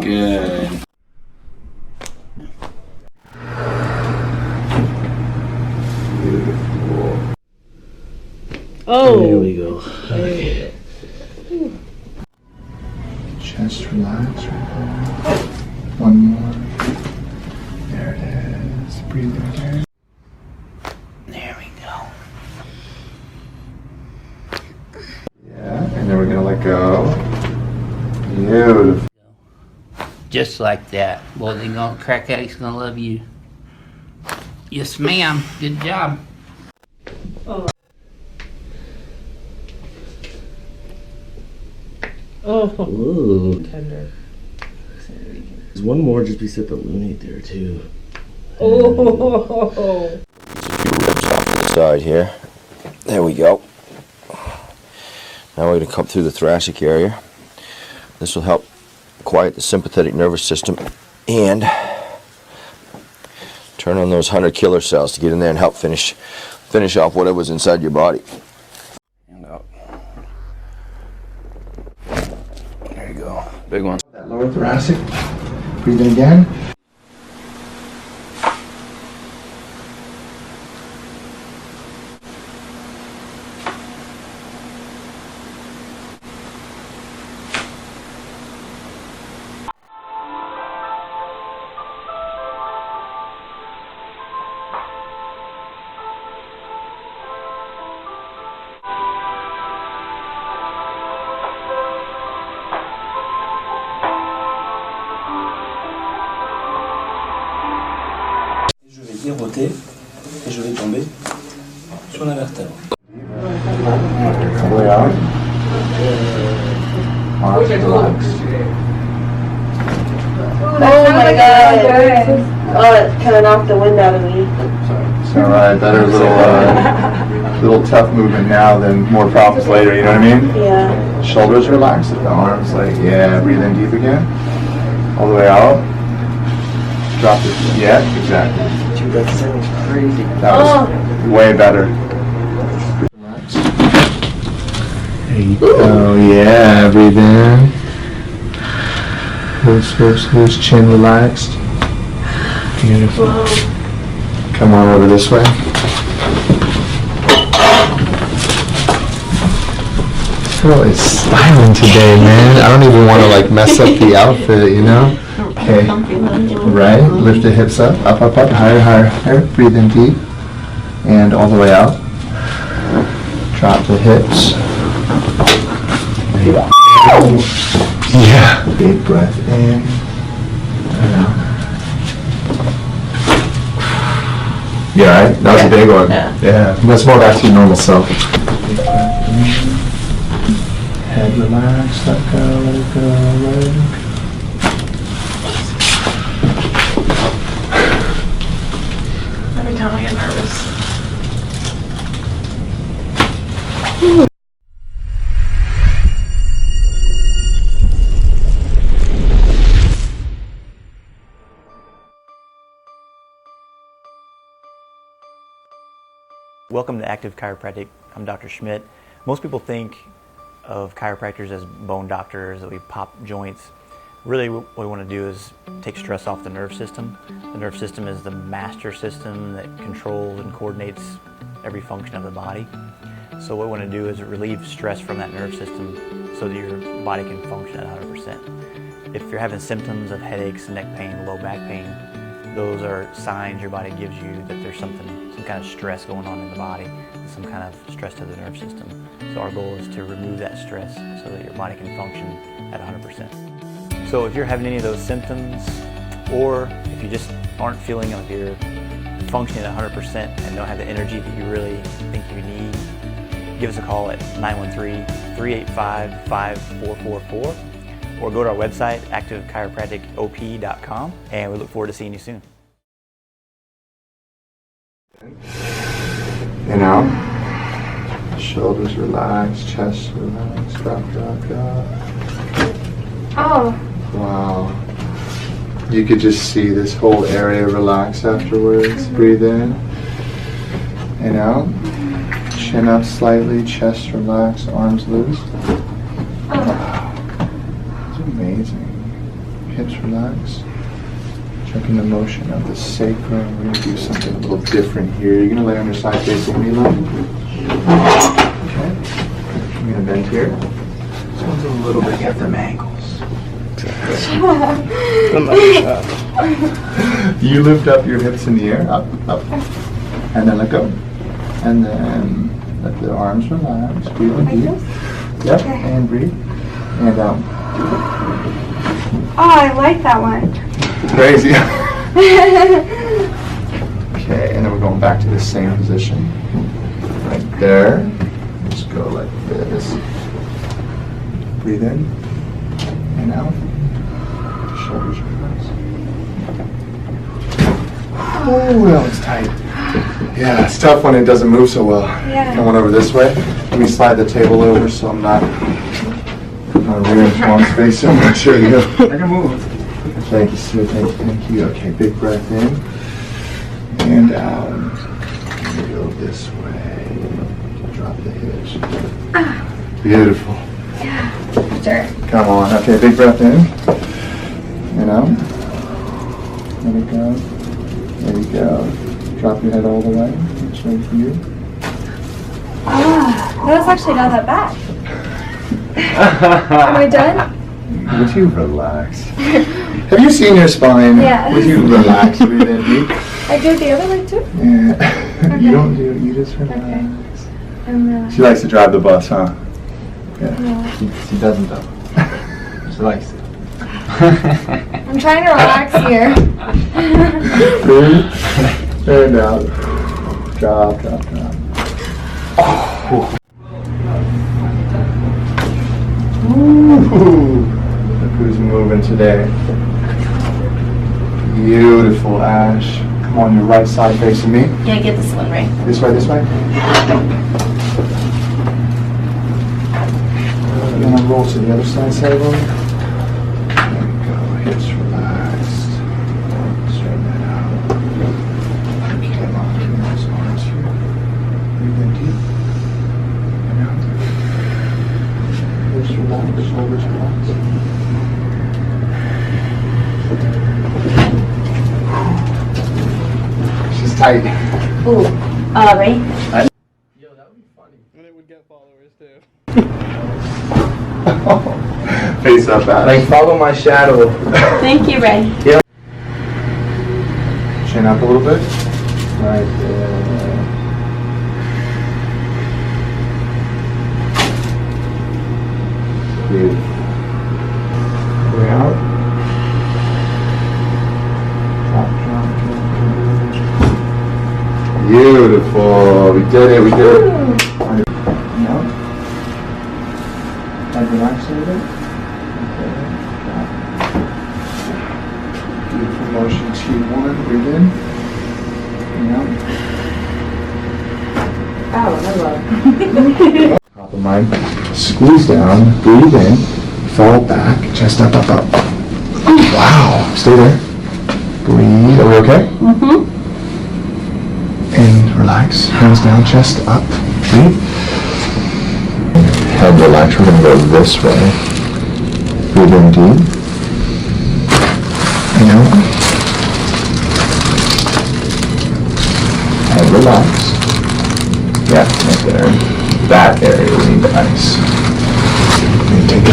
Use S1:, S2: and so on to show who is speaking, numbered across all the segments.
S1: Good.
S2: Beautiful.
S3: Oh.
S2: There we go.
S3: Okay.
S2: Chest relax right there. One more. There it is. Breathe in again.
S1: There we go.
S2: Yeah, and then we're gonna let go. Beautiful.
S1: Just like that. Well, then crack addict's gonna love you. Yes, ma'am. Good job.
S3: Oh. Oh.
S2: Ooh.
S3: Tender.
S2: There's one more just beside the lunate there too.
S3: Oh.
S4: Just a few ribs off to the side here. There we go. Now we're going to come through the thoracic area. This will help quiet the sympathetic nervous system and turn on those 100 killer cells to get in there and help finish off whatever's inside your body. And out. There you go. Big one.
S2: That lower thoracic. Breathe in again.
S5: Je vais virevolter et je vais tomber sur la vertèbre.
S2: Way out. Arms relaxed.
S3: Oh my god. Oh, it kind of knocked the wind out of me.
S2: It's alright. Better little tough movement now than more problems later. You know what I mean?
S3: Yeah.
S2: Shoulders relaxed. The arms like breathe in deep again. All the way out. Drop it. Yeah, exactly.
S5: Dude, that sounds crazy.
S2: That was way better. Relax. There you go. Yeah, breathe in. Loose, chin relaxed. Beautiful. Come on over this way. Girl is styling today, man. I don't even want to like mess up the outfit, you know? Okay. Right. Lift the hips up, up, higher. Breathe in deep. And all the way out. Drop the hips. There you go. Yeah. Big breath in and out. You alright? That was a big one. Yeah. Let's go back to your normal self. Big breath in. Head relaxed. Let it go.
S3: Every time I get nervous.
S5: Welcome to Active Chiropractic. I'm Dr. Schmidt. Most people think of chiropractors as bone doctors, that we pop joints. Really what we want to do is take stress off the nerve system. The nerve system is the master system that controls and coordinates every function of the body. So what we want to do is relieve stress from that nerve system so that your body can function at 100%. If you're having symptoms of headaches, neck pain, low back pain, those are signs your body gives you that there's some kind of stress going on in the body, some kind of stress to the nerve system. So our goal is to remove that stress so that your body can function at 100%. So if you're having any of those symptoms, or if you just aren't feeling like you're functioning at 100% and don't have the energy that you really think you need, give us a call at 913-385-5444 or go to our website, activechiropracticop.com, and we look forward to seeing you soon.
S2: And out. Shoulders relaxed, chest relaxed, drop.
S3: Oh.
S2: Wow. You could just see this whole area relax afterwards. Breathe in and out. Chin up slightly, chest relaxed, arms loose. Wow. It's amazing. hips relax. Checking the motion of the sacrum. We're going to do something a little different here. You're going to lay on your side facing me, love. Okay. I'm going to bend here. This one's a little bit at them angles. You lift up your hips in the air, up, and then let go. And then let the arms relax. Breathe in deep. Yep, and breathe. And out.
S3: Oh, I like that one.
S2: Crazy. Okay, and then we're going back to the same position. Right there. Just go like this. Breathe in and out. Shoulders relax. Oh, that was tight. Yeah, it's tough when it doesn't move so well.
S3: Yeah.
S2: Come on over this way. Let me slide the table over so I'm not rearing Tom's face so much. Here you go. I can move. Thank you, sir. Thank you. Okay, big breath in and out. And go this way. Drop the hips. Beautiful.
S3: Yeah. Sure.
S2: Come on. Okay, big breath in and out. Let it go. There you go. Drop your head all the way. It's right for you.
S3: Ah, that was actually not that bad. Am I done?
S2: Would you relax? Have you seen your spine?
S3: Yeah.
S2: Would you relax? Breathe in deep.
S3: I do it the other way too?
S2: Yeah.
S3: Okay.
S2: You don't do it. You just relax.
S3: Okay. I'm
S2: She likes to drive the bus, huh? Yeah.
S3: Yeah.
S2: She doesn't though. She likes it.
S3: I'm trying to relax here.
S2: Breathe. And out. Drop. Oh. Ooh. Look who's moving today. Beautiful, Ash. Come on, your right side facing me.
S6: Yeah, get this one right.
S2: This way. And then I'll roll to the other side, There we go. Hips relaxed. Straighten that out. Okay, locking those arms here. Breathe in deep. And out. Hips relaxed, shoulders relaxed. She's tight.
S6: Ooh, ready?
S2: Face up, Ash.
S7: Like, follow my shadow.
S6: Thank you, Ray.
S2: Chin up a little bit. Right there. Beautiful. Way out. Drop. Beautiful. We did it. And out. And relax a little bit. Okay. Drop. Beautiful motion. T1. Breathe in. And out.
S6: Oh, hello.
S2: Top of mind. Squeeze down. Breathe in. Fall back. Chest up. Wow. Stay there. Breathe. Are we okay?
S6: Mm-hmm.
S2: And relax. Hands down. Chest up. Breathe. Head relax. We're going to go this way. Breathe in deep. And out. Head relax. Yeah, right there. That area we need the ice. And take a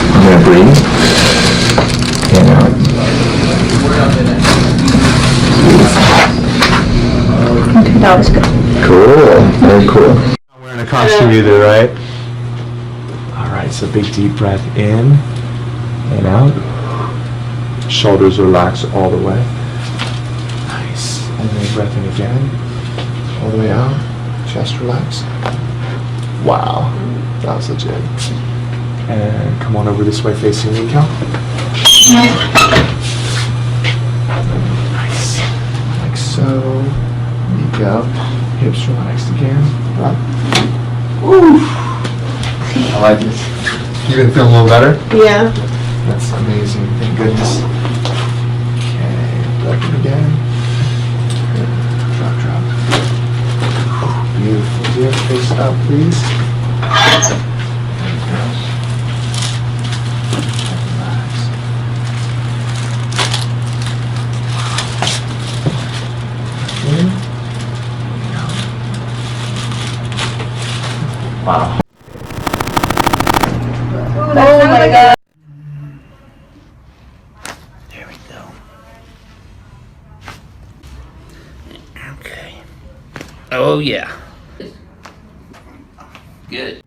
S2: I'm going to breathe. And out.
S6: Okay, that was good.
S2: Cool. Very cool. I'm wearing a costume either, right? Alright, so big deep breath in and out. Shoulders relax all the way. Nice. And then breath in again. All the way out. Chest relax. Wow. That was legit. And come on over this way facing me, Cal. Nice. Like so. There you go. Hips relaxed again. Up. Ooh. I like it. You been feeling a little better?
S6: Yeah.
S2: That's amazing. Thank goodness. Okay. Breath in again. Drop. Beautiful. Dear, face up, please. There you go. Wow.
S3: Oh my god.
S1: There we go. Okay. Oh yeah. Good.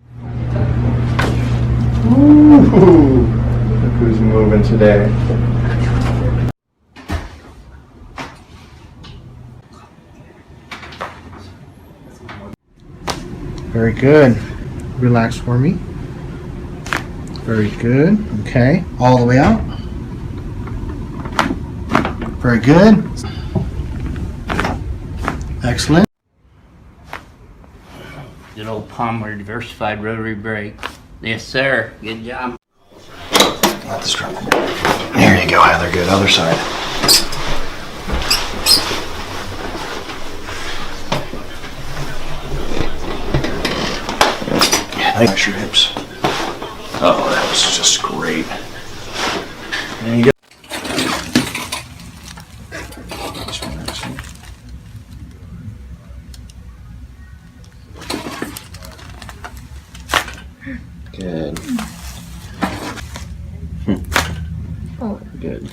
S2: Ooh, look who's moving today.
S7: Very good. Relax for me. Very good. Okay. All the way out. Very good. Excellent.
S1: Good old Palmer diversified rotary brake. Yes, sir. Good job.
S7: Let this drop. There you go, Heather. Good. Other side. Nice your hips. Oh, that was just great. There you go. This one, this one. Good. Good.